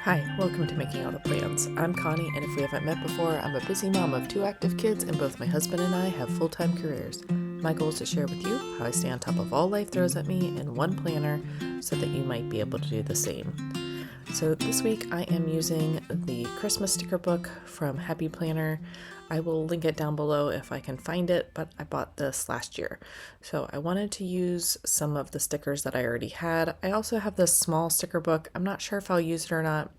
Hi, welcome to Making All the Plans. I'm Connie, and if we haven't met before, I'm a busy mom of 2 active kids, and both my husband and I have full-time careers. My goal is to share with you how I stay on top of all life throws at me in one planner so that you might be able to do the same. So this week I am using the Christmas sticker book from Happy Planner. I will link it down below if I can find it, but I bought this last year. So I wanted to use some of the stickers that I already had. I also have this small sticker book. I'm not sure if I'll use it or not,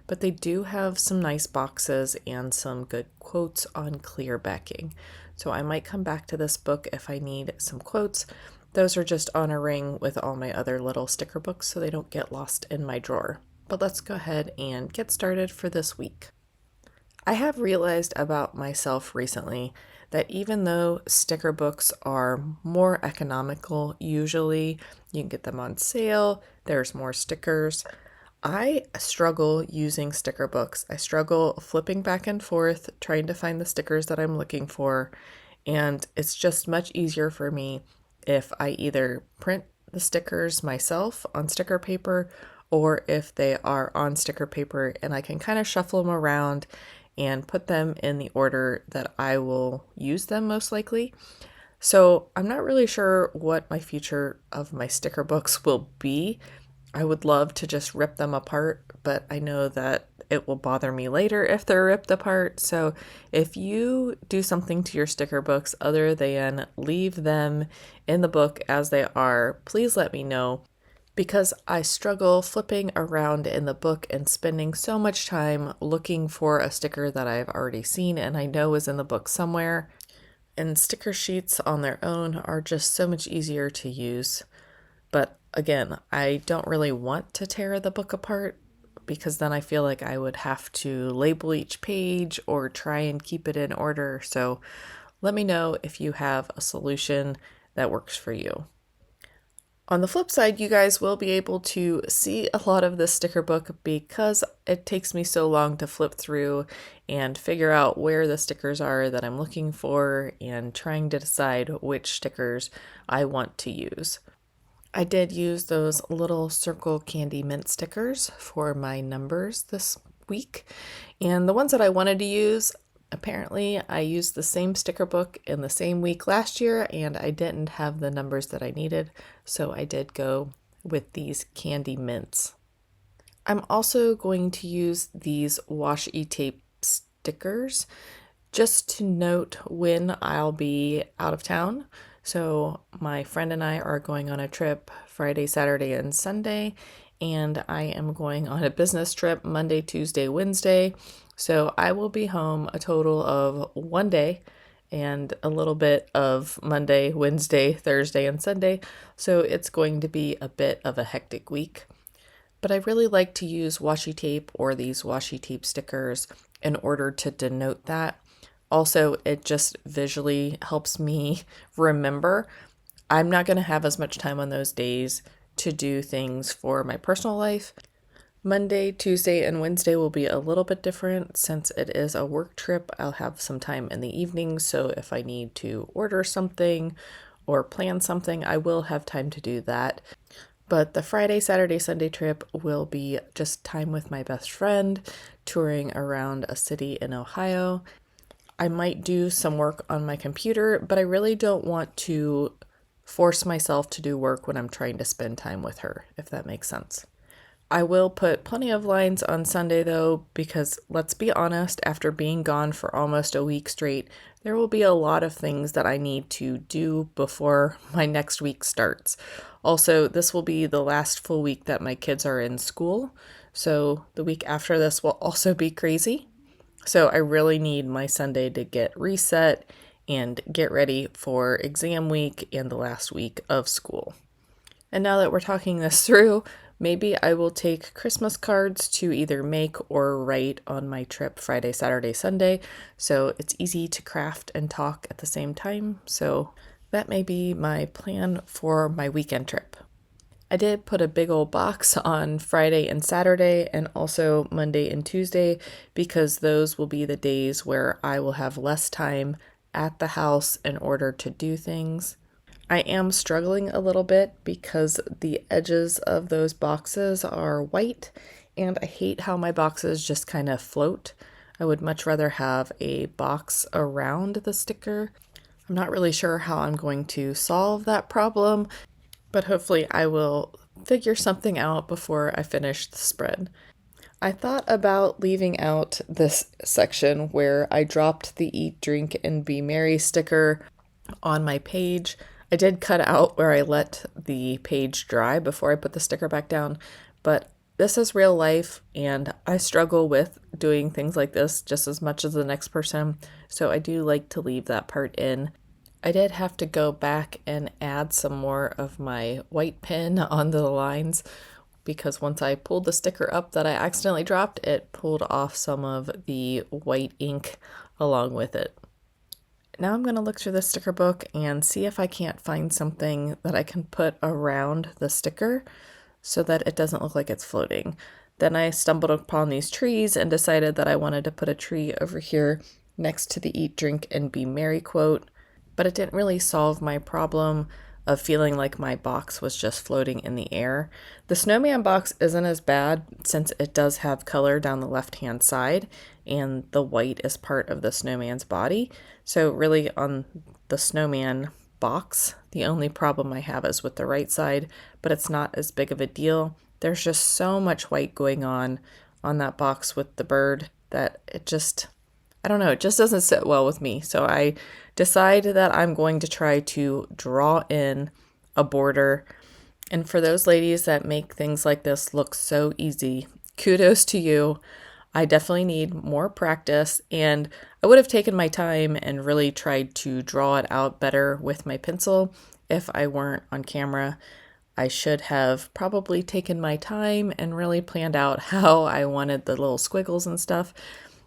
but they do have some nice boxes and some good quotes on clear backing. So I might come back to this book if I need some quotes. Those are just on a ring with all my other little sticker books so they don't get lost in my drawer. But let's go ahead and get started for this week. I have realized about myself recently that even though sticker books are more economical, usually you can get them on sale, there's more stickers. I struggle using sticker books. I struggle flipping back and forth, trying to find the stickers that I'm looking for, and it's just much easier for me if I either print the stickers myself on sticker paper or if they are on sticker paper and I can kind of shuffle them around and put them in the order that I will use them most likely. So I'm not really sure what my future of my sticker books will be. I would love to just rip them apart, but I know that it will bother me later if they're ripped apart. So if you do something to your sticker books other than leave them in the book as they are, please let me know, because I struggle flipping around in the book and spending so much time looking for a sticker that I've already seen and I know is in the book somewhere. And sticker sheets on their own are just so much easier to use. But again, I don't really want to tear the book apart because then I feel like I would have to label each page or try and keep it in order. So let me know if you have a solution that works for you. On the flip side, you guys will be able to see a lot of this sticker book because it takes me so long to flip through and figure out where the stickers are that I'm looking for and trying to decide which stickers I want to use. I did use those little circle candy mint stickers for my numbers this week, and the ones that I wanted to use, apparently I used the same sticker book in the same week last year and I didn't have the numbers that I needed, so I did go with these candy mints. I'm also going to use these washi tape stickers just to note when I'll be out of town. So my friend and I are going on a trip Friday, Saturday, and Sunday, and I am going on a business trip Monday, Tuesday, Wednesday. So I will be home a total of one day and a little bit of Monday, Wednesday, Thursday, and Sunday. So it's going to be a bit of a hectic week. But I really like to use washi tape or these washi tape stickers in order to denote that. Also, it just visually helps me remember I'm not going to have as much time on those days to do things for my personal life. Monday, Tuesday, and Wednesday will be a little bit different since it is a work trip. I'll have some time in the evening, so if I need to order something or plan something, I will have time to do that. But the Friday, Saturday, Sunday trip will be just time with my best friend, touring around a city in Ohio. I might do some work on my computer, but I really don't want to force myself to do work when I'm trying to spend time with her, if that makes sense. I will put plenty of lines on Sunday though, because let's be honest, after being gone for almost a week straight, there will be a lot of things that I need to do before my next week starts. Also, this will be the last full week that my kids are in school, so the week after this will also be crazy. So I really need my Sunday to get reset and get ready for exam week and the last week of school. And now that we're talking this through, maybe I will take Christmas cards to either make or write on my trip Friday, Saturday, Sunday. So it's easy to craft and talk at the same time. So that may be my plan for my weekend trip. I did put a big old box on Friday and Saturday and also Monday and Tuesday because those will be the days where I will have less time at the house in order to do things. I am struggling a little bit because the edges of those boxes are white and I hate how my boxes just kind of float. I would much rather have a box around the sticker. I'm not really sure how I'm going to solve that problem, but hopefully I will figure something out before I finish the spread. I thought about leaving out this section where I dropped the Eat, Drink, and Be Merry sticker on my page. I did cut out where I let the page dry before I put the sticker back down, but this is real life and I struggle with doing things like this just as much as the next person, so I do like to leave that part in. I did have to go back and add some more of my white pen on the lines because once I pulled the sticker up that I accidentally dropped, it pulled off some of the white ink along with it. Now I'm going to look through the sticker book and see if I can't find something that I can put around the sticker so that it doesn't look like it's floating. Then I stumbled upon these trees and decided that I wanted to put a tree over here next to the Eat, Drink, and Be Merry quote, but it didn't really solve my problem of feeling like my box was just floating in the air. The snowman box isn't as bad since it does have color down the left-hand side and the white is part of the snowman's body. So really on the snowman box, the only problem I have is with the right side, but it's not as big of a deal. There's just so much white going on that box with the bird that it just, I don't know, it just doesn't sit well with me. So I decide that I'm going to try to draw in a border. And for those ladies that make things like this look so easy, kudos to you. I definitely need more practice, and I would have taken my time and really tried to draw it out better with my pencil if I weren't on camera. I should have probably taken my time and really planned out how I wanted the little squiggles and stuff.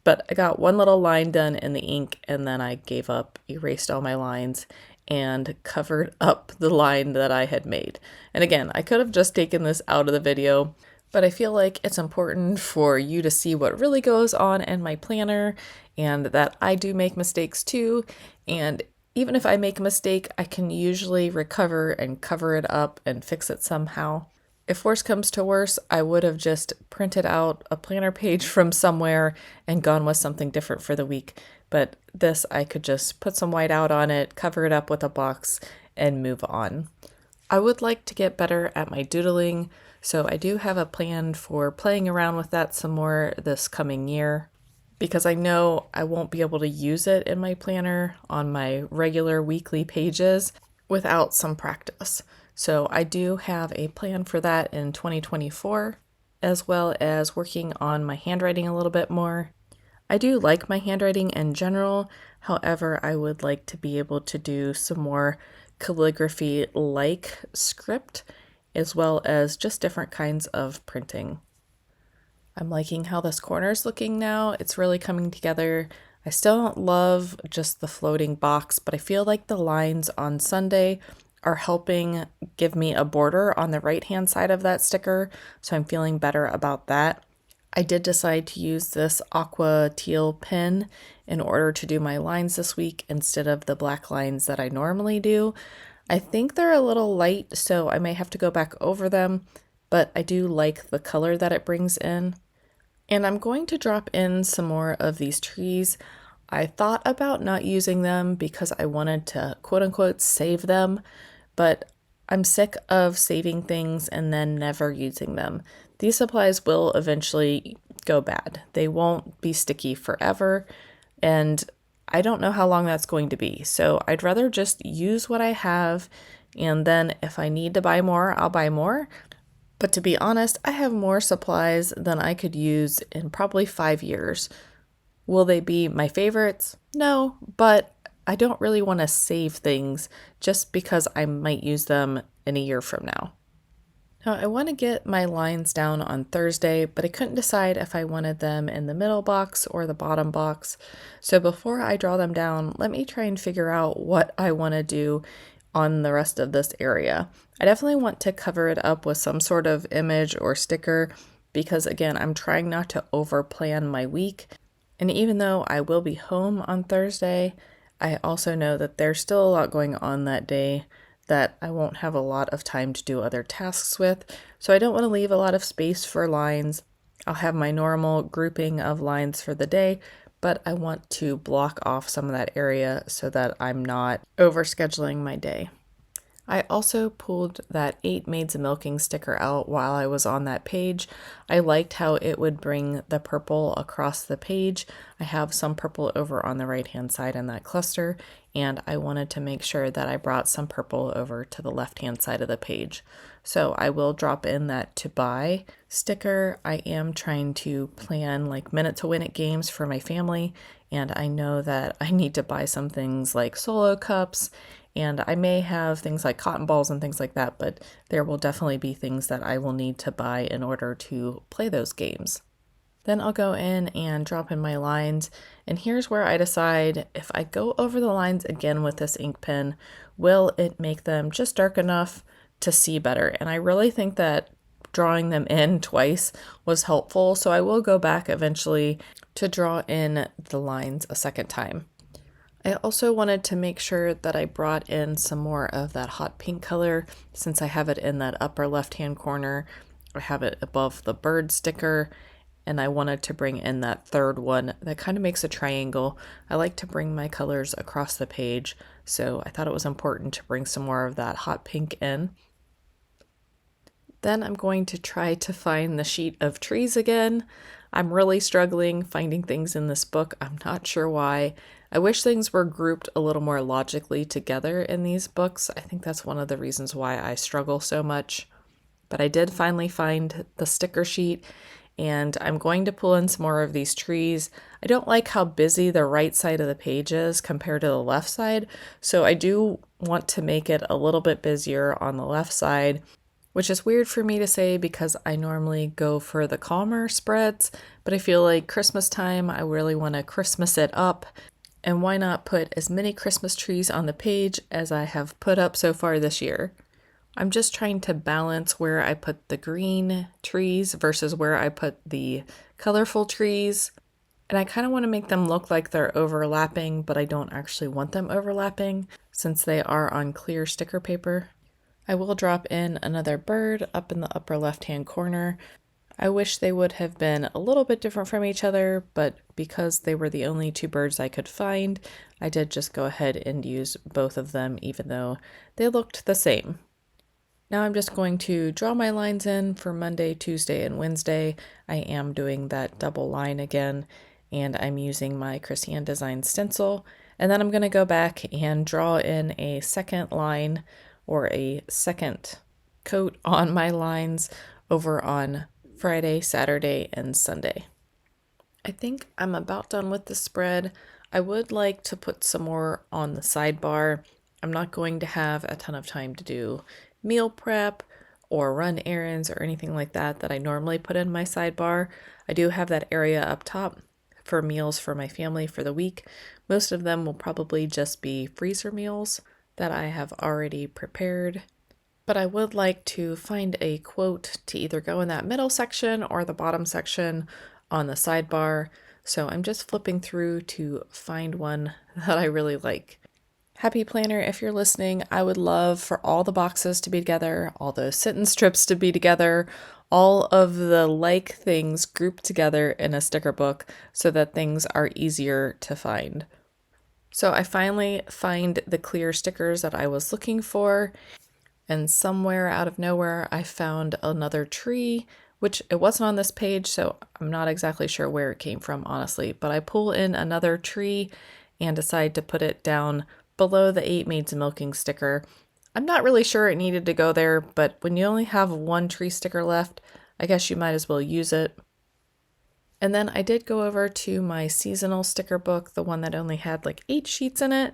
But I got one little line done in the ink and then I gave up, erased all my lines, and covered up the line that I had made. And again, I could have just taken this out of the video, but I feel like it's important for you to see what really goes on in my planner and that I do make mistakes too. And even if I make a mistake, I can usually recover and cover it up and fix it somehow. If worse comes to worse, I would have just printed out a planner page from somewhere and gone with something different for the week. But this, I could just put some white out on it, cover it up with a box, and move on. I would like to get better at my doodling, so I do have a plan for playing around with that some more this coming year, because I know I won't be able to use it in my planner on my regular weekly pages without some practice. So I do have a plan for that in 2024, as well as working on my handwriting a little bit more. I do like my handwriting in general, however, I would like to be able to do some more calligraphy-like script, as well as just different kinds of printing. I'm liking how this corner is looking now. It's really coming together. I still don't love just the floating box, but I feel like the lines on Sunday are helping give me a border on the right-hand side of that sticker, so I'm feeling better about that. I did decide to use this aqua teal pen in order to do my lines this week instead of the black lines that I normally do. I think they're a little light, so I may have to go back over them, but I do like the color that it brings in. And I'm going to drop in some more of these trees. I thought about not using them because I wanted to quote unquote save them, but I'm sick of saving things and then never using them. These supplies will eventually go bad. They won't be sticky forever, and I don't know how long that's going to be. So I'd rather just use what I have, and then if I need to buy more, I'll buy more. But to be honest, I have more supplies than I could use in probably 5 years. Will they be my favorites? No, but I don't really want to save things just because I might use them in a year from now. Now, I want to get my lines down on Thursday, but I couldn't decide if I wanted them in the middle box or the bottom box. So before I draw them down, let me try and figure out what I want to do on the rest of this area. I definitely want to cover it up with some sort of image or sticker because, again, I'm trying not to overplan my week. And even though I will be home on Thursday, I also know that there's still a lot going on that day that I won't have a lot of time to do other tasks with, so I don't want to leave a lot of space for lines. I'll have my normal grouping of lines for the day, but I want to block off some of that area so that I'm not overscheduling my day. I also pulled that 8 Maids of Milking sticker out while I was on that page. I liked how it would bring the purple across the page. I have some purple over on the right hand side in that cluster, and I wanted to make sure that I brought some purple over to the left hand side of the page. So I will drop in that to buy sticker. I am trying to plan like minute to win it games for my family, and I know that I need to buy some things like solo cups, and I may have things like cotton balls and things like that, but there will definitely be things that I will need to buy in order to play those games. Then I'll go in and drop in my lines, and here's where I decide if I go over the lines again with this ink pen, will it make them just dark enough to see better? And I really think that drawing them in twice was helpful, so I will go back eventually to draw in the lines a second time. I also wanted to make sure that I brought in some more of that hot pink color since I have it in that upper left-hand corner. I have it above the bird sticker, and I wanted to bring in that third one that kind of makes a triangle. I like to bring my colors across the page, so I thought it was important to bring some more of that hot pink in. Then I'm going to try to find the sheet of trees again. I'm really struggling finding things in this book. I'm not sure why. I wish things were grouped a little more logically together in these books. I think that's one of the reasons why I struggle so much. But I did finally find the sticker sheet, and I'm going to pull in some more of these trees. I don't like how busy the right side of the page is compared to the left side, so I do want to make it a little bit busier on the left side, which is weird for me to say because I normally go for the calmer spreads, but I feel like Christmas time, I really want to Christmas it up. And why not put as many Christmas trees on the page as I have put up so far this year? I'm just trying to balance where I put the green trees versus where I put the colorful trees. And I kind of want to make them look like they're overlapping, but I don't actually want them overlapping since they are on clear sticker paper. I will drop in another bird up in the upper left-hand corner. I wish they would have been a little bit different from each other, but because they were the only two birds I could find, I did just go ahead and use both of them even though they looked the same. Now I'm just going to draw my lines in for Monday, Tuesday, and Wednesday. I am doing that double line again, and I'm using my Christian Design stencil. And then I'm going to go back and draw in a second line or a second coat on my lines over on Friday, Saturday, and Sunday. I think I'm about done with the spread. I would like to put some more on the sidebar. I'm not going to have a ton of time to do meal prep or run errands or anything like that I normally put in my sidebar. I do have that area up top for meals for my family for the week. Most of them will probably just be freezer meals that I have already prepared. But I would like to find a quote to either go in that middle section or the bottom section on the sidebar. So I'm just flipping through to find one that I really like. Happy Planner, if you're listening, I would love for all the boxes to be together, all the sit-in strips to be together, all of the like things grouped together in a sticker book so that things are easier to find. So I finally find the clear stickers that I was looking for. And somewhere out of nowhere, I found another tree, which it wasn't on this page, so I'm not exactly sure where it came from, honestly. But I pull in another tree and decide to put it down below the 8 Maids of Milking sticker. I'm not really sure it needed to go there, but when you only have one tree sticker left, I guess you might as well use it. And then I did go over to my seasonal sticker book, the one that only had like 8 sheets in it.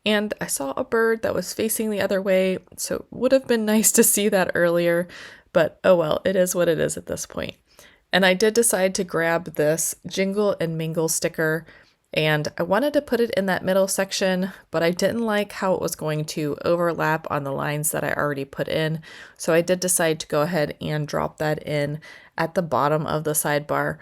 And I saw a bird that was facing the other way, so it would have been nice to see that earlier, but oh well, it is what it is at this point. And I did decide to grab this Jingle and Mingle sticker, and I wanted to put it in that middle section, but I didn't like how it was going to overlap on the lines that I already put in, so I did decide to go ahead and drop that in at the bottom of the sidebar.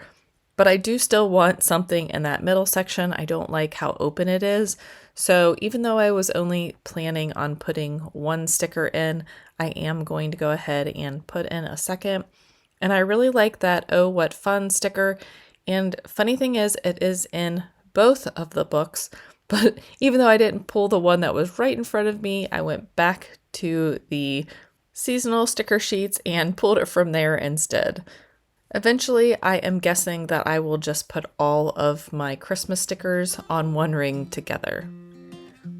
But I do still want something in that middle section. I don't like how open it is. So even though I was only planning on putting one sticker in, I am going to go ahead and put in a second. And I really like that "Oh, what fun" sticker. And funny thing is, it is in both of the books. But even though I didn't pull the one that was right in front of me, I went back to the seasonal sticker sheets and pulled it from there instead. Eventually, I am guessing that I will just put all of my Christmas stickers on one ring together.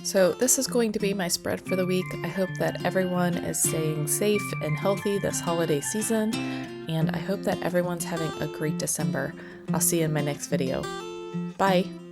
So this is going to be my spread for the week. I hope that everyone is staying safe and healthy this holiday season, and I hope that everyone's having a great December. I'll see you in my next video. Bye!